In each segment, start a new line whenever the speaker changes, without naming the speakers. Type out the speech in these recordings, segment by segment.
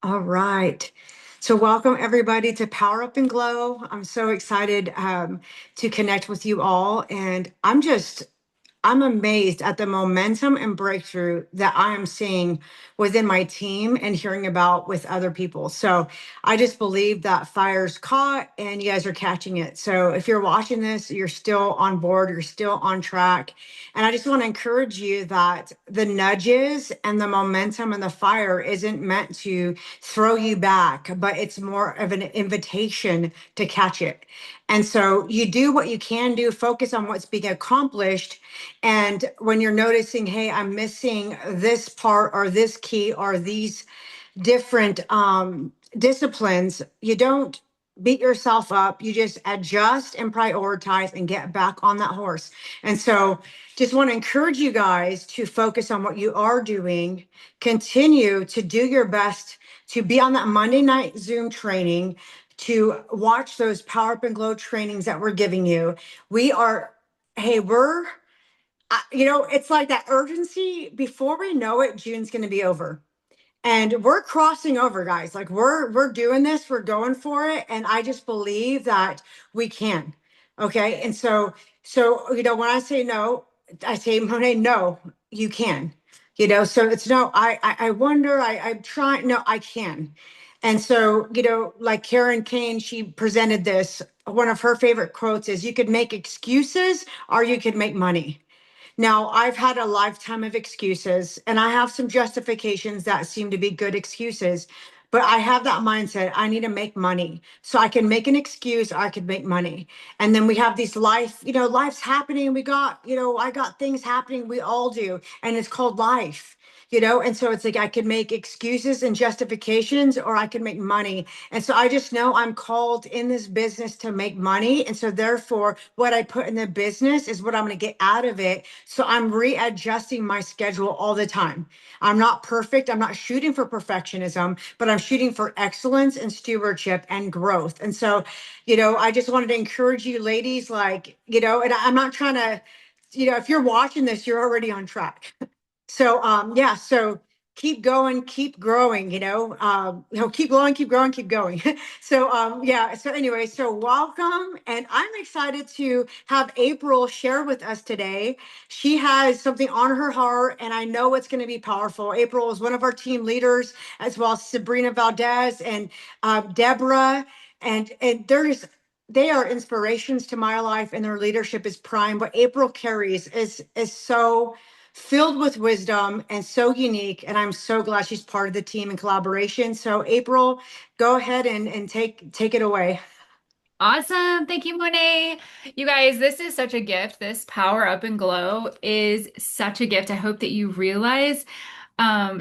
All right. So welcome everybody to Power Up and Glow. I'm so excited to connect with you all. And I'm amazed at the momentum and breakthrough that I am seeing within my team and hearing about with other people. So I just believe that fire's caught and you guys are catching it. So if you're watching this, you're still on board, you're still on track. And I just want to encourage you that the nudges and the momentum and the fire isn't meant to throw you back, but it's more of an invitation to catch it. And so you do what you can do, focus on what's being accomplished. And when you're noticing, hey, I'm missing this part or this key or these different disciplines, you don't beat yourself up. You just adjust and prioritize and get back on that horse. And so just want to encourage you guys to focus on what you are doing, continue to do your best to be on that Monday night Zoom training, to watch those Power Up and Glow trainings that we're giving you. We are, hey, it's like that urgency. Before we know it, June's going to be over. And we're crossing over, guys. Like we're doing this, we're going for it. And I just believe that we can. Okay. And so when I say no, I say, Monet, no, you can. So it's no, I wonder, I'm trying, no, I can. And so, like Karen Kane, she presented this. One of her favorite quotes is, you could make excuses or you could make money. Now, I've had a lifetime of excuses and I have some justifications that seem to be good excuses, but I have that mindset. I need to make money. So I can make an excuse, I could make money. And then we have these life's happening. I got things happening. We all do. And it's called life. And so it's like I could make excuses and justifications or I could make money. And so I just know I'm called in this business to make money. And so therefore, what I put in the business is what I'm going to get out of it. So I'm readjusting my schedule all the time. I'm not perfect. I'm not shooting for perfectionism, but I'm shooting for excellence and stewardship and growth. And so, I just wanted to encourage you ladies, and I'm not trying to, if you're watching this, you're already on track. So keep going, keep growing, keep growing, keep growing, keep going. So anyway, so welcome. And I'm excited to have April share with us today. She has something on her heart, and I know it's going to be powerful. April is one of our team leaders, as well as Sabrina Valdez and Deborah. And they are inspirations to my life, and their leadership is prime. What April carries is so filled with wisdom and so unique. And I'm so glad she's part of the team and collaboration. So April, go ahead and take it away.
Awesome. Thank you, Monet. You guys, this is such a gift. This Power Up and Glow is such a gift. I hope that you realize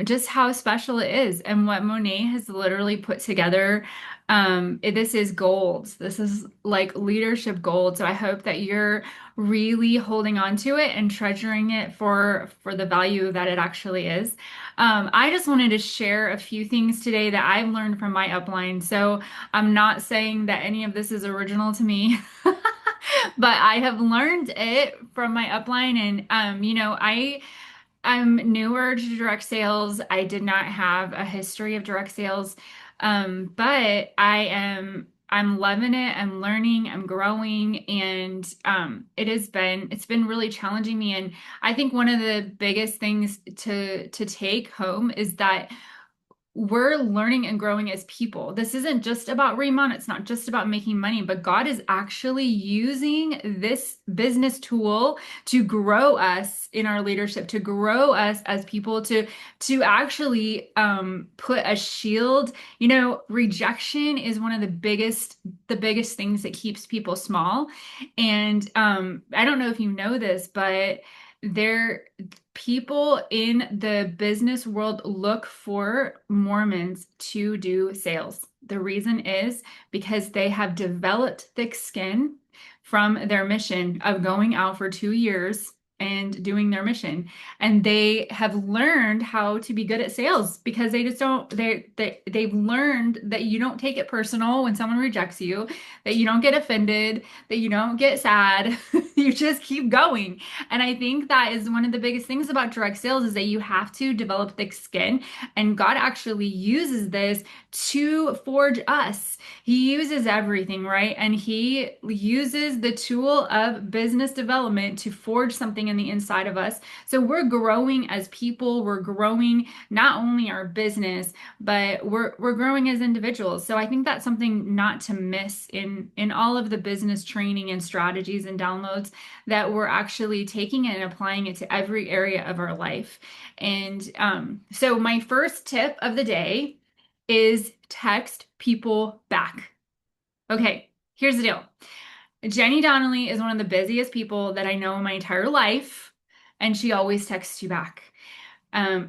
just how special it is and what Monet has literally put together. This is gold. This is like leadership gold. So I hope that you're really holding on to it and treasuring it for the value that it actually is. I just wanted to share a few things today that I've learned from my upline. So I'm not saying that any of this is original to me, but I have learned it from my upline. And, I'm newer to direct sales. I did not have a history of direct sales. But I'm loving it. I'm learning, I'm growing, and it's been really challenging me. And I think one of the biggest things to take home is that we're learning and growing as people. This isn't just about Riman. It's not just about making money, but God is actually using this business tool to grow us in our leadership, to grow us as people, to actually put a shield. Rejection is one of the biggest things that keeps people small. And I don't know if you know this, but there people in the business world look for Mormons to do sales. The reason is because they have developed thick skin from their mission of going out for 2 years and doing their mission. And they have learned how to be good at sales because they just don't, they've learned that you don't take it personal when someone rejects you, that you don't get offended, that you don't get sad. You just keep going. And I think that is one of the biggest things about direct sales is that you have to develop thick skin. And God actually uses this to forge us. He uses everything, right? And he uses the tool of business development to forge something in the inside of us. So we're growing as people, we're growing not only our business, but we're growing as individuals. So I think that's something not to miss in all of the business training and strategies and downloads that we're actually taking it and applying it to every area of our life. And so my first tip of the day is text people back. Okay, here's the deal. Jenny Donnelly is one of the busiest people that I know in my entire life, and she always texts you back.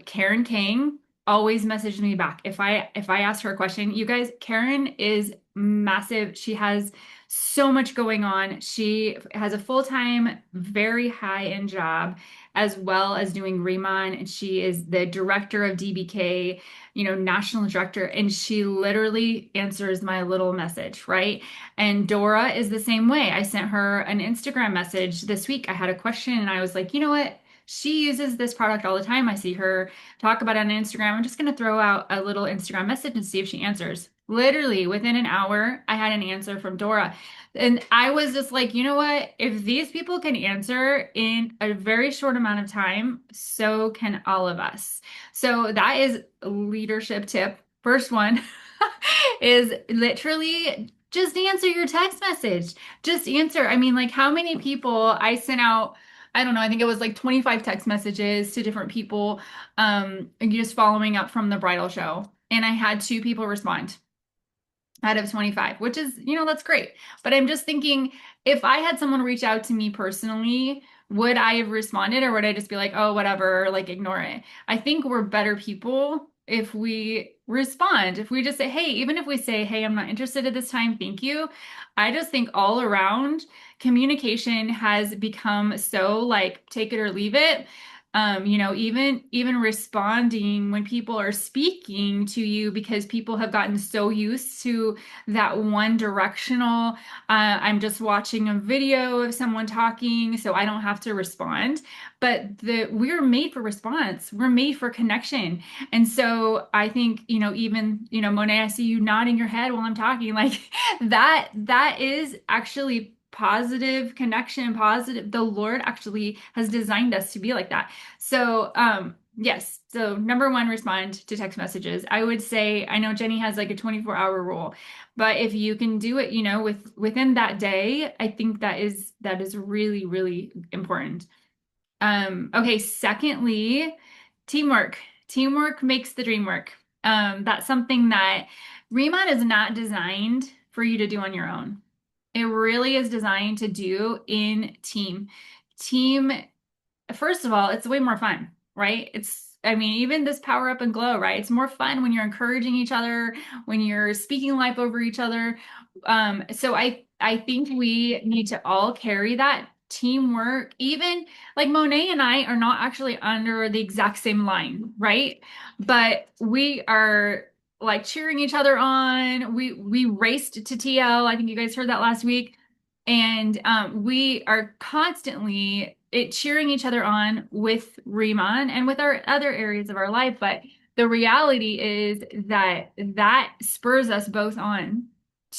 Karen King always messaged me back if I ask her a question. You guys, Karen is massive. She has so much going on. She has a full-time, very high-end job, as well as doing Riman, and she is the director of DBK, national director, and she literally answers my little message, right? And Dora is the same way. I sent her an Instagram message this week. I had a question, and I was like, you know what? She uses this product all the time. I see her talk about it on Instagram. I'm just going to throw out a little Instagram message and see if she answers. Literally within an hour, I had an answer from Dora. And I was just like, you know what? If these people can answer in a very short amount of time, so can all of us. So that is leadership tip. First one is literally just answer your text message. Just answer. I mean, like how many people I sent out, I don't know, I think it was like 25 text messages to different people, just following up from the bridal show. And I had two people respond out of 25, which is, that's great. But I'm just thinking if I had someone reach out to me personally, would I have responded or would I just be like, oh, whatever, like ignore it? I think we're better people if we respond. If we just say, hey, even if we say, hey, I'm not interested at this time, thank you. I just think all around communication has become so like take it or leave it. Even responding when people are speaking to you because people have gotten so used to that one directional, I'm just watching a video of someone talking, so I don't have to respond. But we're made for response. We're made for connection. And so I think, even, Monet, I see you nodding your head while I'm talking, like that is actually positive connection, positive. The Lord actually has designed us to be like that. So, yes. So number one, respond to text messages. I would say, I know Jenny has like a 24-hour rule, but if you can do it, within that day, I think that is really, really important. Okay. Secondly, teamwork. Teamwork makes the dream work. That's something that Remon is not designed for you to do on your own. It really is designed to do in team. Team, first of all, it's way more fun, right? I mean, even this power up and glow, right? It's more fun when you're encouraging each other, when you're speaking life over each other. So I think we need to all carry that teamwork. Even like Monet and I are not actually under the exact same line, right? But we are like cheering each other on. We raced to TL. I think you guys heard that last week. And we are constantly cheering each other on with Riman and with our other areas of our life. But the reality is that spurs us both on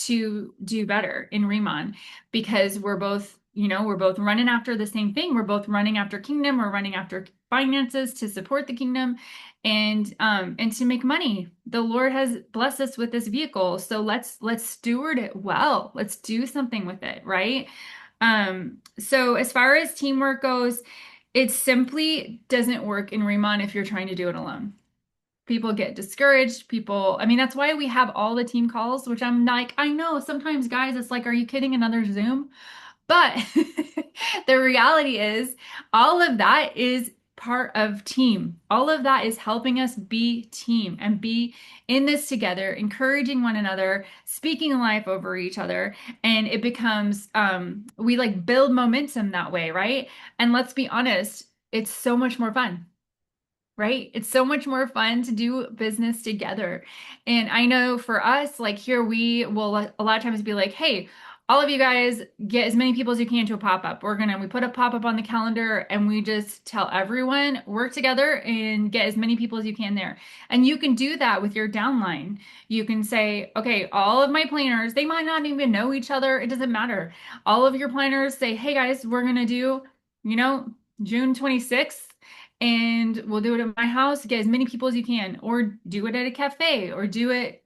to do better in Riman because we're both running after the same thing. We're both running after kingdom. We're running after finances to support the kingdom and to make money. The Lord has blessed us with this vehicle, so let's steward it well. Let's do something with it, right? So as far as teamwork goes, it simply doesn't work in Riman if you're trying to do it alone. People get discouraged. I mean, that's why we have all the team calls, which I'm like, I know sometimes, guys, it's like, are you kidding? Another Zoom? But the reality is, all of that is part of team. All of that is helping us be team and be in this together, encouraging one another, speaking life over each other. And it becomes, we like build momentum that way, right? And let's be honest, it's so much more fun, right? It's so much more fun to do business together. And I know for us, like here, we will a lot of times be like, hey, all of you guys get as many people as you can to a pop-up. We put a pop-up on the calendar and we just tell everyone, work together and get as many people as you can there. And you can do that with your downline. You can say, okay, all of my planners, they might not even know each other. It doesn't matter. All of your planners say, hey guys, we're going to do, you know, June 26th and we'll do it at my house, get as many people as you can, or do it at a cafe, or do it,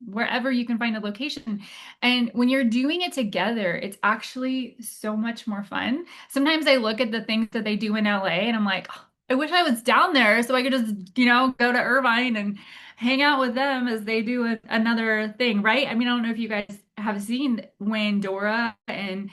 wherever you can find a location. And when you're doing it together, it's actually so much more fun. Sometimes I look at the things that they do in LA and I'm like, "Oh, I wish I was down there so I could just, go to Irvine and hang out with them as they do another thing, right? I mean, I don't know if you guys have seen when Dora and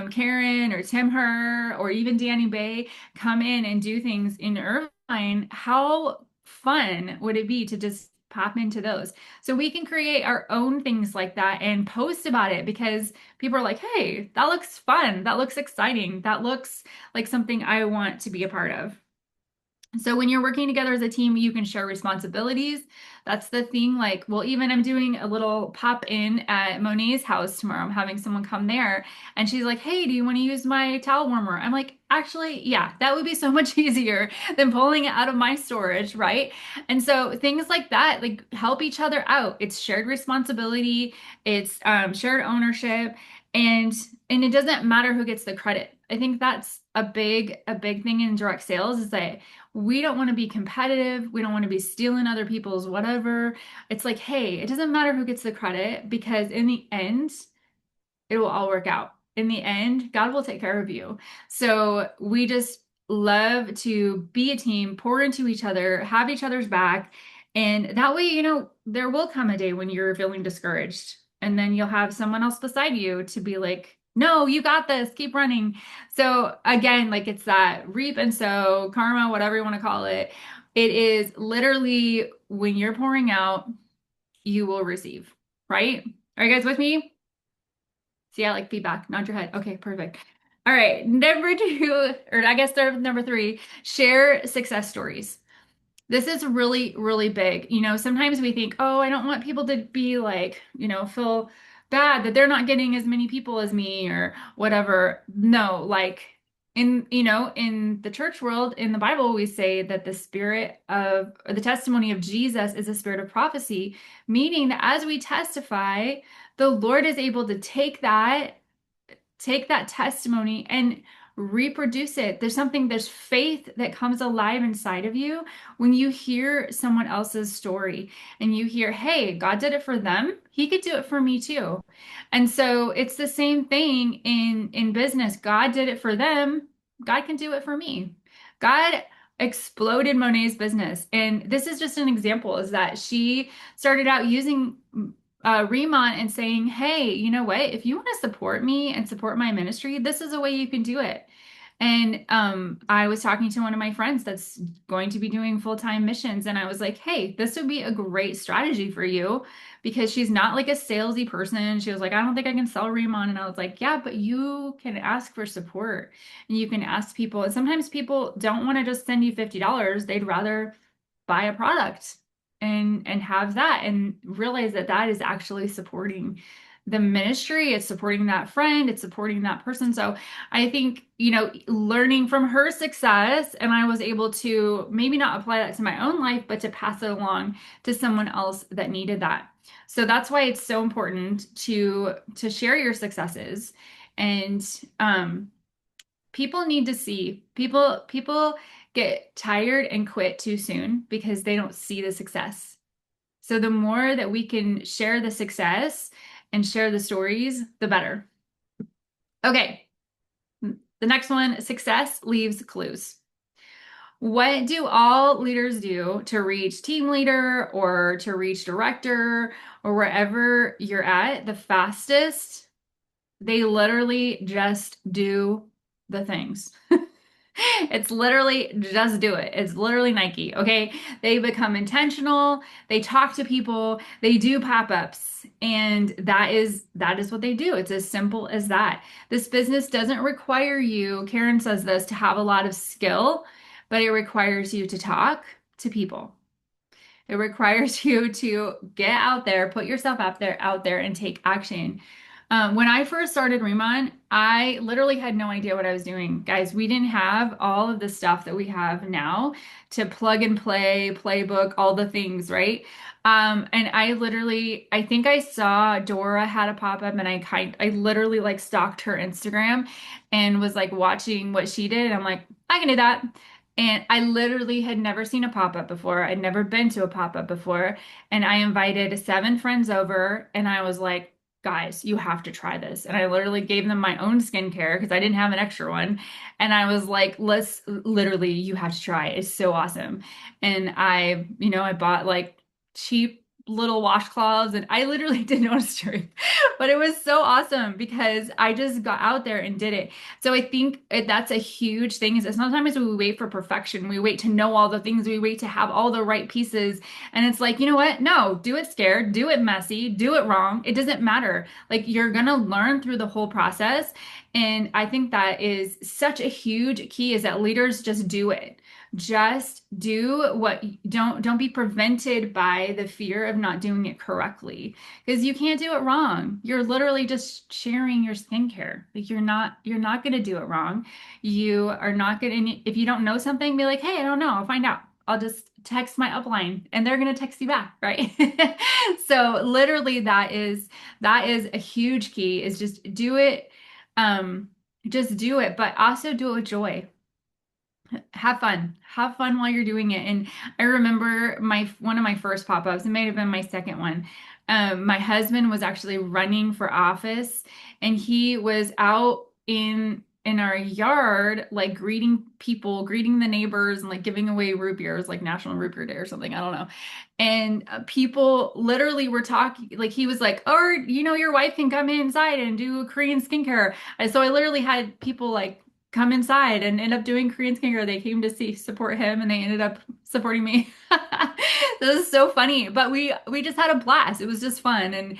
Karen or Tim Her or even Danny Bay come in and do things in Irvine, how fun would it be to just pop into those? So we can create our own things like that and post about it because people are like, hey, that looks fun. That looks exciting. That looks like something I want to be a part of. So when you're working together as a team, you can share responsibilities. That's the thing. Like, well, even I'm doing a little pop in at Monet's house tomorrow. I'm having someone come there and she's like, hey, do you want to use my towel warmer? I'm like, actually, yeah, that would be so much easier than pulling it out of my storage, right? And so things like that, like help each other out. It's shared responsibility. It's shared ownership. And it doesn't matter who gets the credit. I think that's a big thing in direct sales is that we don't want to be competitive. We don't want to be stealing other people's whatever. It's like, hey, it doesn't matter who gets the credit because in the end, it will all work out. In the end, God will take care of you. So we just love to be a team, pour into each other, have each other's back. And that way, there will come a day when you're feeling discouraged. And then you'll have someone else beside you to be like, no, you got this, keep running. So again, like it's that reap and sow, karma, whatever you want to call it. It is literally when you're pouring out, you will receive, right? Are you guys with me? See, I like feedback. Nod your head. Okay, perfect. All right, number two, or I guess number three, share success stories. This is really, really big. Sometimes we think, oh, I don't want people to be like, feel bad that they're not getting as many people as me or whatever. No, like in the church world, in the Bible, we say that the spirit of, or the testimony of Jesus is a spirit of prophecy, meaning that as we testify, the Lord is able to take that testimony and reproduce it. There's faith that comes alive inside of you when you hear someone else's story and you hear, hey, God did it for them. He could do it for me too. And so it's the same thing in business. God did it for them. God can do it for me. God exploded Monet's business. And this is just an example is that she started out using Riman and saying, hey, you know what? If you want to support me and support my ministry, this is a way you can do it. And I was talking to one of my friends that's going to be doing full-time missions, and I was like, hey, this would be a great strategy for you because she's not like a salesy person. She was like, I don't think I can sell Riman. And I was like, yeah, but you can ask for support and you can ask people. And sometimes people don't want to just send you $50. They'd rather buy a product and have that and realize that that is actually supporting the ministry, it's supporting that friend, it's supporting that person. So I think, learning from her success, and I was able to maybe not apply that to my own life, but to pass it along to someone else that needed that. So that's why it's so important to share your successes. And people need to see people get tired and quit too soon because they don't see the success. So the more that we can share the success and share the stories, the better. Okay. The next one, success leaves clues. What do all leaders do to reach team leader or to reach director or wherever you're at the fastest? They literally just do the things. It's literally just do it. It's literally Nike, okay? They become intentional, they talk to people, they do pop-ups, and that is what they do. It's as simple as that. This business doesn't require you, Karen says this, to have a lot of skill, but it requires you to talk to people. It requires you to get out there, put yourself out there and take action. When I first started Riman, I literally had no idea what I was doing. Guys, we didn't have all of the stuff that we have now to plug and play, playbook, all the things, right? And I think I saw Dora had a pop-up and I literally like stalked her Instagram and was like watching what she did. I'm like, I can do that. And I literally had never seen a pop-up before. I'd never been to a pop-up before. And I invited 7 friends over and I was like, guys, you have to try this. And I literally gave them my own skincare because I didn't have an extra one. And I was like, let's literally, you have to try it. It's so awesome. And I bought like cheap little washcloths and I literally didn't know what to do. But it was so awesome because I just got out there and did it. So I think that's a huge thing is that sometimes we wait for perfection. We wait to know all the things. We wait to have all the right pieces. And it's like, you know what? No, do it scared, do it messy, do it wrong. It doesn't matter. Like you're going to learn through the whole process. And I think that is such a huge key is that leaders just do it. Just do what don't be prevented by the fear of not doing it correctly because you can't do it wrong. You're literally just sharing your skincare. Like you're not going to do it wrong. You are not going to if you don't know something, be like, "Hey, I don't know. I'll find out." I'll just text my upline and they're going to text you back, right? So literally that is a huge key is um just do it, but also do it with joy. Have fun while you're doing it. And I remember my one of my first pop-ups, it may have been my second one. My husband was actually running for office and he was out in our yard like greeting people, greeting the neighbors and like giving away root beers like National Root Beer Day or something, I don't know. And people literally were talking like he was like, or your wife can come inside and do Korean skincare. And so I literally had people like come inside and end up doing Korean skincare. They came to support him and they ended up supporting me. This is so funny. But we just had a blast. It was just fun. And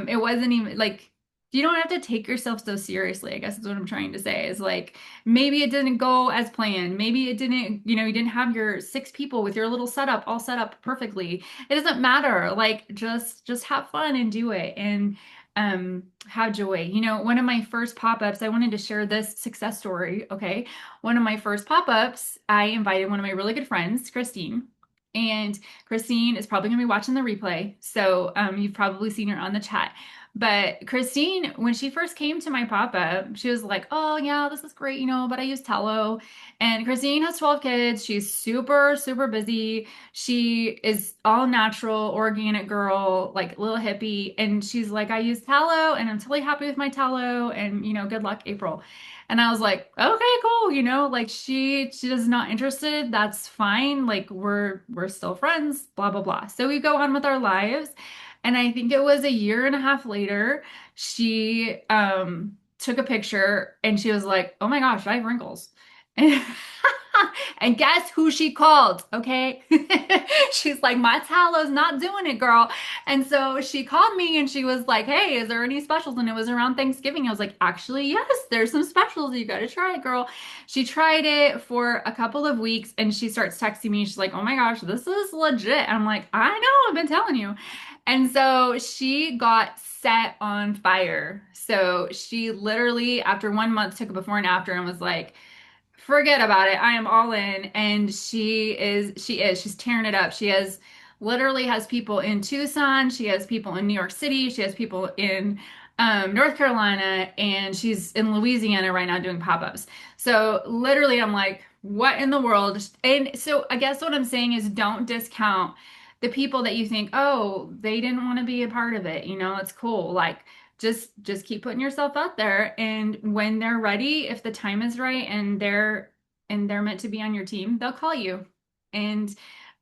it wasn't even like you don't have to take yourself so seriously, I guess is what I'm trying to say. Is like maybe it didn't go as planned. Maybe it didn't, you didn't have your 6 people with your little setup all set up perfectly. It doesn't matter. Like just have fun and do it. And have joy. One of my first pop-ups, I wanted to share this success story. Okay. One of my first pop-ups, I invited one of my really good friends, Christine. And Christine is probably going to be watching the replay. So you've probably seen her on the chat. But Christine, when she first came to my pop-up, she was like, oh yeah, this is great, but I use tallow. And Christine has 12 kids. She's super, super busy. She is all natural, organic girl, like little hippie. And she's like, I use tallow and I'm totally happy with my tallow. And, good luck, April. And I was like, okay, cool. Like she is not interested. That's fine. Like we're still friends, blah, blah, blah. So we go on with our lives. And I think it was a year and a half later, she took a picture and she was like, oh my gosh, I have wrinkles. And guess who she called? Okay. She's like, my tallow's not doing it, girl. And so she called me and she was like, hey, is there any specials? And it was around Thanksgiving. I was like, actually, yes, there's some specials. You got to try it, girl. She tried it for a couple of weeks and she starts texting me. She's like, oh my gosh, this is legit. I'm like, I know, I've been telling you. And so she got set on fire. So she literally, after 1 month, took a before and after and was like, forget about it. I am all in. And she's tearing it up. She literally has people in Tucson. She has people in New York City. She has people in North Carolina. And she's in Louisiana right now doing pop-ups. So literally, I'm like, what in the world? And so I guess what I'm saying is don't discount the people that you think, oh, they didn't want to be a part of it. It's cool. Like, just keep putting yourself out there and when they're ready if the time is right and they're meant to be on your team they'll call you and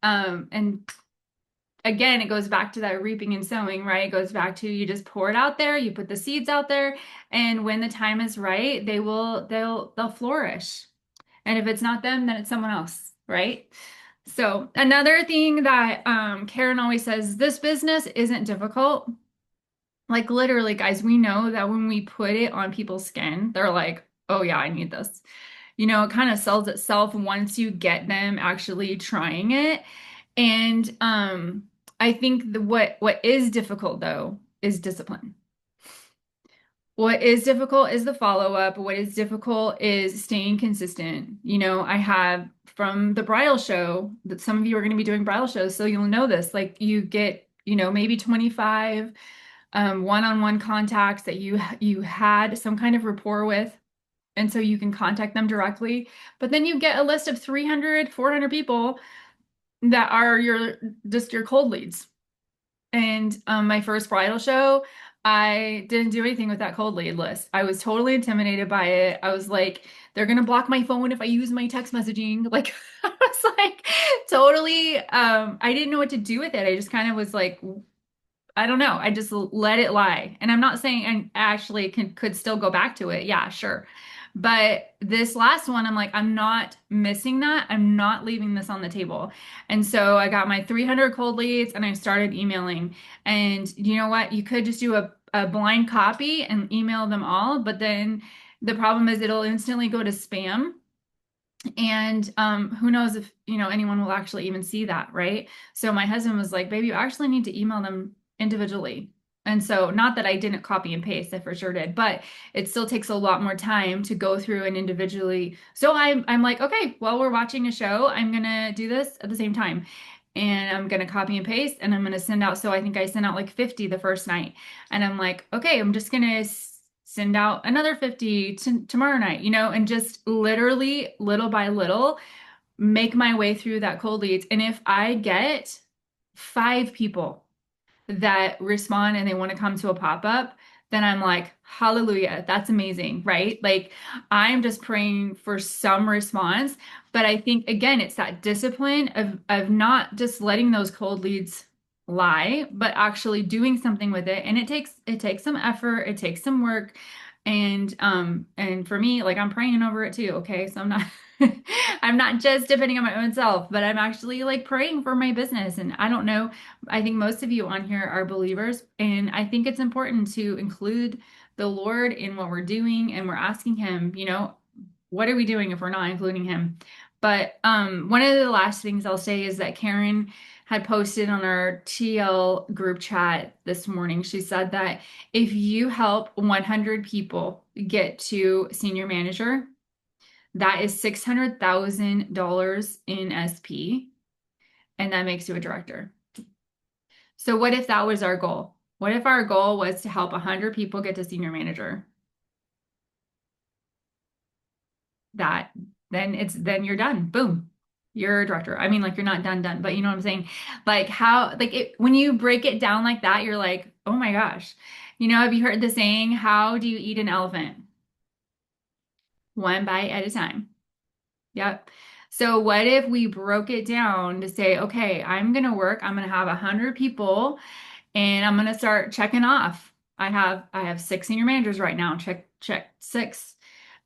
again it goes back to that reaping and sowing, right? It goes back to you just pour it out there, you put the seeds out there, and when the time is right they'll flourish. And if it's not them, then it's someone else, right? So another thing that Karen always says, this business isn't difficult. Like literally, guys, we know that when we put it on people's skin, they're like, oh yeah, I need this. It kind of sells itself once you get them actually trying it. And I think what is difficult though is discipline. What is difficult is the follow-up. What is difficult is staying consistent. I have from the bridal show that some of you are going to be doing bridal shows, so you'll know this. Like you get, maybe 25 one-on-one contacts that you had some kind of rapport with, and so you can contact them directly. But then you get a list of 300, 400 people that are your cold leads. And my first bridal show, I didn't do anything with that cold lead list. I was totally intimidated by it. I was like, they're gonna block my phone if I use my text messaging. Like, I was like, totally. I didn't know what to do with it. I just kind of was like, I don't know. I just let it lie. And I'm not saying I actually could still go back to it. Yeah, sure. But this last one, I'm like, I'm not missing that. I'm not leaving this on the table. And so I got my 300 cold leads and I started emailing. And you know what? You could just do a blind copy and email them all. But then the problem is it'll instantly go to spam. And who knows if, anyone will actually even see that, right? So my husband was like, babe, you actually need to email them individually. And so not that I didn't copy and paste, I for sure did, but it still takes a lot more time to go through and individually. So I'm like, okay, while we're watching a show, I'm gonna do this at the same time. And I'm gonna copy and paste and I'm gonna send out. So I think I sent out like 50 the first night. And I'm like, okay, I'm just gonna send out another 50 tomorrow night, and just literally little by little make my way through that cold leads. And if I get 5 people that respond and they want to come to a pop-up, then I'm like, hallelujah, that's amazing, right? Like I'm just praying for some response. But I think again, it's that discipline of not just letting those cold leads lie, but actually doing something with it. And it takes some effort, it takes some work. And for me, like I'm praying over it too, okay? So I'm not I'm not just depending on my own self, but I'm actually like praying for my business. And I don't know, I think most of you on here are believers, and I think it's important to include the Lord in what we're doing, and we're asking him, what are we doing if we're not including him? But one of the last things I'll say is that Karen had posted on our TL group chat this morning. She said that if you help 100 people get to senior manager, that is $600,000 in SP, and that makes you a director. So what if that was our goal? What if our goal was to help 100 people get to senior manager? That then you're done. Boom. You're a director. I mean, like you're not done, but you know what I'm saying? Like how like when you break it down like that, you're like, "Oh my gosh." Have you heard the saying, how do you eat an elephant? One bite at a time. Yep. So what if we broke it down to say, okay, I'm gonna have 100 people and I'm gonna start checking off. I have 6 senior managers right now. Check 6.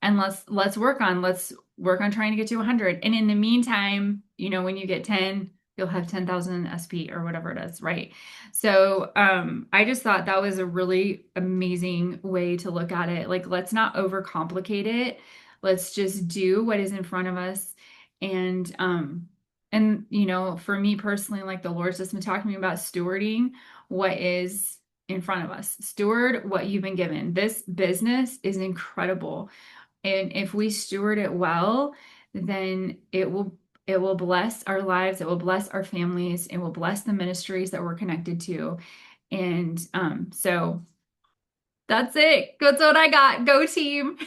And let's work on trying to get to 100. And in the meantime, when you get 10, you'll have 10,000 SP or whatever it is, right? So I just thought that was a really amazing way to look at it. Like, let's not overcomplicate it. Let's just do what is in front of us. And for me personally, like the Lord's just been talking to me about stewarding what is in front of us. Steward what you've been given. This business is incredible. And if we steward it well, then it will bless our lives, it will bless our families, it will bless the ministries that we're connected to. And so that's it. That's what I got. Go team.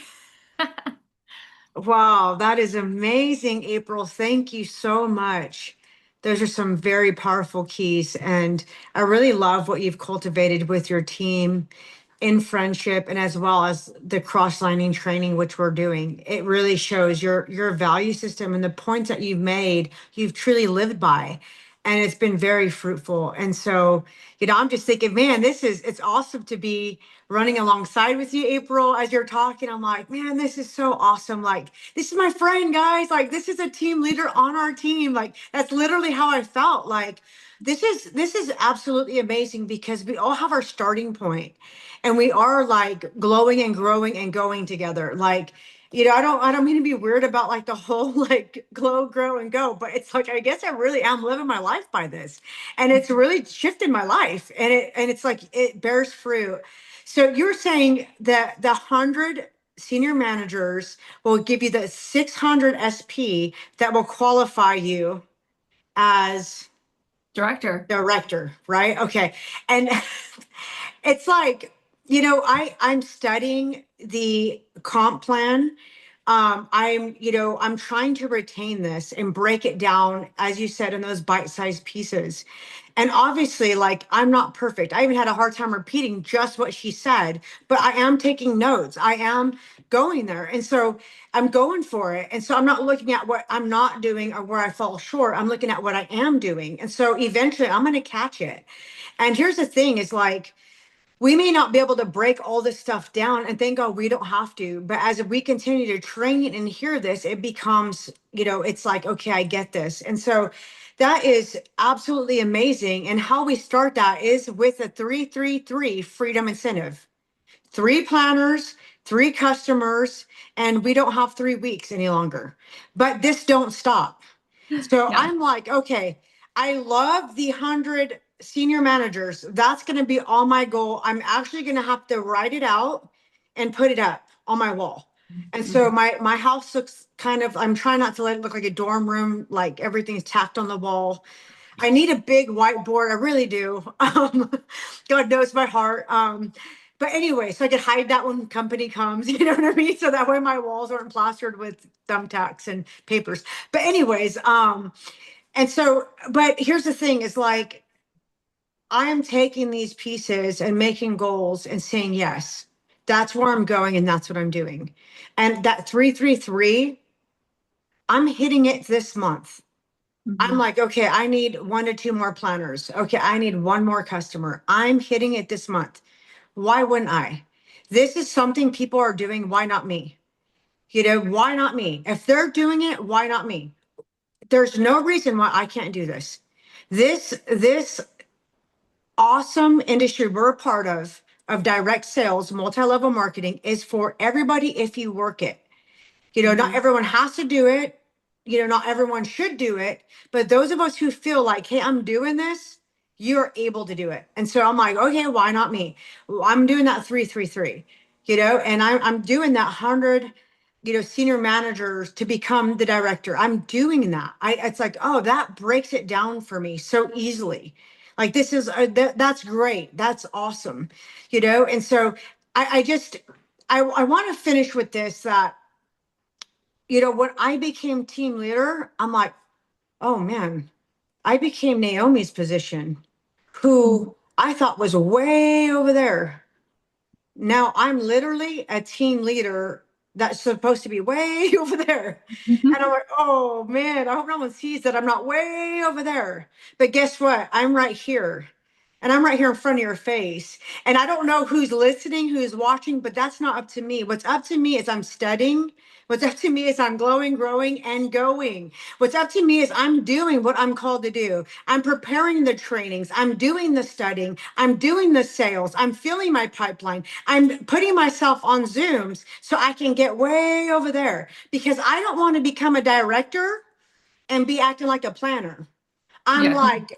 Wow, that is amazing, April. Thank you so much. Those are some very powerful keys. And I really love what you've cultivated with your team in friendship and as well as the cross-lining training, which we're doing. It really shows your value system and the points that you've made, you've truly lived by. and it's been very fruitful. And so, I'm just thinking, man, it's awesome to be running alongside with you, April, as you're talking. I'm like, man, this is so awesome. Like, this is my friend, guys. Like, this is a team leader on our team. Like, that's literally how I felt. Like, this is absolutely amazing because we all have our starting point and we are like glowing and growing and going together. Like, I don't mean to be weird about like the whole like glow, grow, and go, but it's like I guess I really am living my life by this. And it's really shifted my life. And it's like it bears fruit. So you're saying that the 100 senior managers will give you the 600 SP that will qualify you as
Director.
director, right? Okay. And it's like, I'm studying the comp plan. I'm trying to retain this and break it down, as you said, in those bite-sized pieces. And obviously, like, I'm not perfect. I even had a hard time repeating just what she said, but I am taking notes. I am going there. And so I'm going for it. And so I'm not looking at what I'm not doing or where I fall short. I'm looking at what I am doing. And so eventually I'm going to catch it. And here's the thing is like, we may not be able to break all this stuff down and thank God we don't have to. But as we continue to train and hear this, it becomes, it's like, okay, I get this. And so that is absolutely amazing. And how we start that is with a 333 freedom incentive. 3 planners, 3 customers, and we don't have 3 weeks any longer. But this don't stop. So
Yeah.
I'm like, okay, I love the 100 senior managers. That's going to be all my goal. I'm actually going to have to write it out and put it up on my wall. And so
Mhm.
my house looks kind of, I'm trying not to let it look like a dorm room, like everything's tacked on the wall. I need a big whiteboard. I really do. God knows my heart. But anyway, so I could hide that when company comes, you know what I mean? So that way my walls aren't plastered with thumbtacks and papers. But anyways, and so, but here's the thing is like, I am taking these pieces and making goals and saying, yes, that's where I'm going and that's what I'm doing. And that 333, I'm hitting it this month. I'm
Mhm.
like, okay, I need 1 to 2 more planners. Okay, I need one more customer. I'm hitting it this month. Why wouldn't I? This is something people are doing. Why not me? Why not me? If they're doing it, why not me? There's no reason why I can't do this. This awesome industry we're a part of direct sales, multi-level marketing is for everybody if you work it. Not
Mhm.
everyone has to do it. Not everyone should do it. But those of us who feel like, hey, I'm doing this, you're able to do it. And so I'm like, okay, why not me? Well, I'm doing that 333, and I'm doing that 100, senior managers to become the director. I'm doing that. It's like, oh, that breaks it down for me so easily. Like this is that's great. That's awesome. And so I just I want to finish with this that when I became team leader, I'm like, oh man, I became Naomi's position, who I thought was way over there. Now I'm literally a team leader that's supposed to be way over there. And
Mhm.
I'm like, oh man, I hope no one sees that I'm not way over there. But guess what? I'm right here. And I'm right here in front of your face. And I don't know who's listening, who's watching, but that's not up to me. What's up to me is I'm studying. What's up to me is I'm glowing, growing, and going. What's up to me is I'm doing what I'm called to do. I'm preparing the trainings. I'm doing the studying. I'm doing the sales. I'm filling my pipeline. I'm putting myself on Zooms so I can get way over there because I don't want to become a director and be acting like a planner. I'm
Yeah.
like,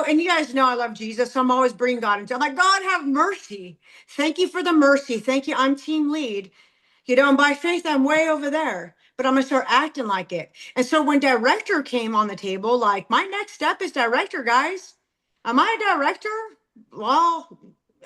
and you guys know I love Jesus, so I'm always bringing God into. I'm like, God, have mercy. Thank you for the mercy. Thank you. I'm team lead. And by faith, I'm way over there, but I'm going to start acting like it. And so when director came on the table, like my next step is director, guys. Am I a director? Well,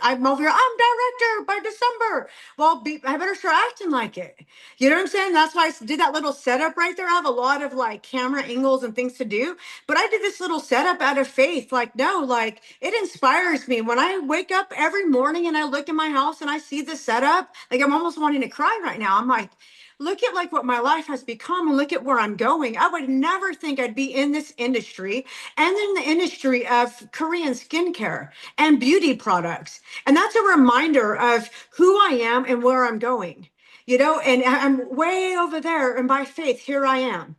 I'm over here. I'm director by December. Well, I better start acting like it. You know what I'm saying? That's why I did that little setup right there. I have a lot of like camera angles and things to do, but I did this little setup out of faith. Like, no, like it inspires me. When I wake up every morning and I look in my house and I see the setup, like I'm almost wanting to cry right now. I'm like, look at like what my life has become and look at where I'm going. I would never think I'd be in this industry and in the industry of Korean skincare and beauty products. And that's a reminder of who I am and where I'm going, and I'm way over there. And by faith, here I am.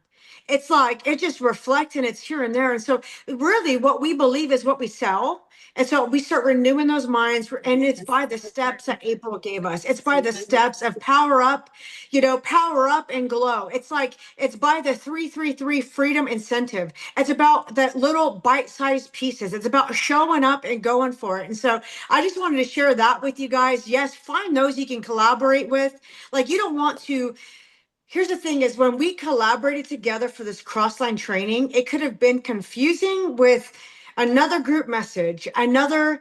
It's like it just reflects and it's here and there. And so, really, what we believe is what we sell. And so we start renewing those minds, and it's by the steps that April gave us. It's by the steps of power up and glow. It's like it's by the 333 freedom incentive. It's about that little bite-sized pieces. It's about showing up and going for it. And so I just wanted to share that with you guys. Yes, find those you can collaborate with. Like you don't want to. Here's the thing is when we collaborated together for this cross-line training, it could have been confusing with another group message, another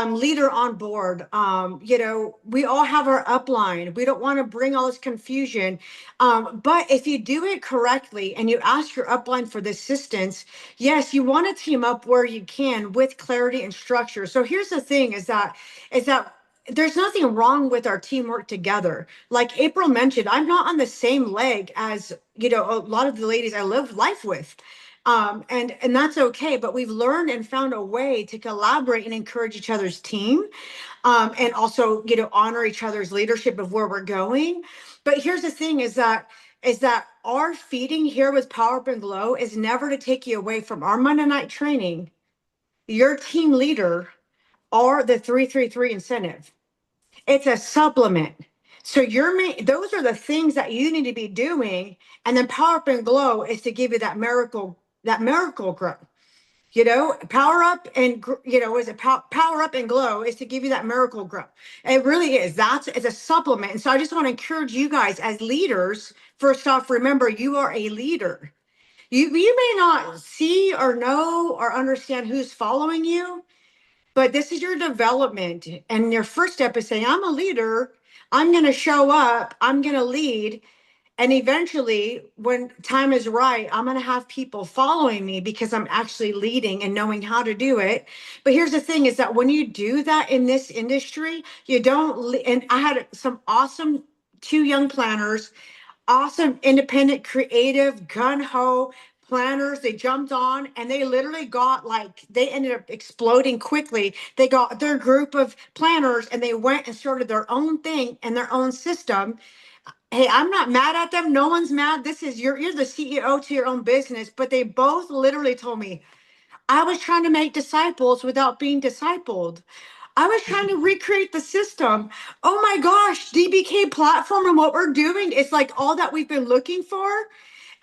leader on board. We all have our upline. We don't want to bring all this confusion. But if you do it correctly and you ask your upline for the assistance, yes, you want to team up where you can with clarity and structure. So here's the thing is that there's nothing wrong with our teamwork together. Like April mentioned, I'm not on the same leg as, a lot of the ladies I live life with. And that's okay, but we've learned and found a way to collaborate and encourage each other's team, and also, honor each other's leadership of where we're going. But here's the thing is that our feeding here with Power Up and Glow is never to take you away from our Monday night training, your team leader, or the 333 incentive. It's a supplement. So those are the things that you need to be doing. And then Power Up and Glow is to give you that miracle grow. Power up and is it power up and glow is to give you that miracle grow. It really is. It's a supplement. And so I just want to encourage you guys as leaders. First off, remember you are a leader. You may not see or know or understand who's following you, but this is your development. And your first step is saying, I'm a leader. I'm going to show up. I'm going to lead. And eventually, when time is right, I'm going to have people following me because I'm actually leading and knowing how to do it. But here's the thing is that when you do that in this industry, you don't, and I had some awesome two young planners, awesome, independent, creative, gun ho planners. They jumped on and they literally got like, they ended up exploding quickly. They got their group of planners and they went and started their own thing and their own system. Hey, I'm not mad at them. No one's mad. This is you're the CEO to your own business. But they both literally told me, I was trying to make disciples without being discipled. I was trying to recreate the system. Oh my gosh, DBK platform and what we're doing is like all that we've been looking for.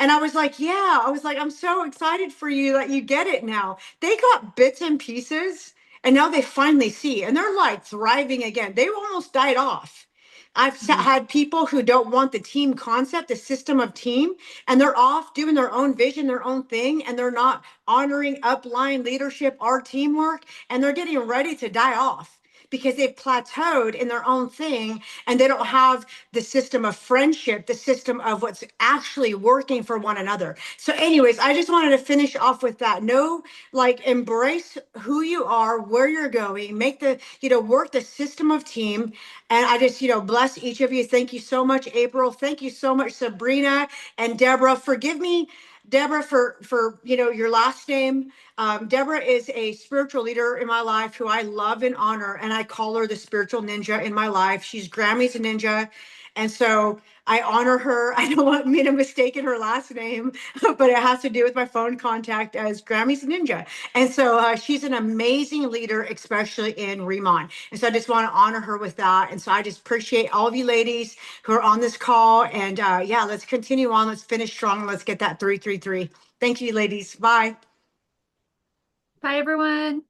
And I was like, yeah, I was like, I'm so excited for you that you get it now. They got bits and pieces and now they finally see and they're like thriving again. They almost died off. Had people who don't want the team concept, the system of team, and they're off doing their own vision, their own thing, and they're not honoring upline leadership, our teamwork, and they're getting ready to die off because they've plateaued in their own thing and they don't have the system of friendship, the system of what's actually working for one another. So, anyways, I just wanted to finish off with that. No, like embrace who you are, where you're going, make work the system of team. And I just, bless each of you. Thank you so much, April. Thank you so much, Sabrina and Deborah. Forgive me, Deborah, for your last name. Deborah is a spiritual leader in my life who I love and honor, and I call her the spiritual ninja in my life. She's Grammy's ninja, and so I honor her. I don't want me to mistake her last name, but it has to do with my phone contact as Grammy's ninja. And so she's an amazing leader, especially in Riman. And so I just want to honor her with that. And so I just appreciate all of you ladies who are on this call. And yeah, let's continue on. Let's finish strong. Let's get that 333. Thank you, ladies. Bye.
Bye, everyone.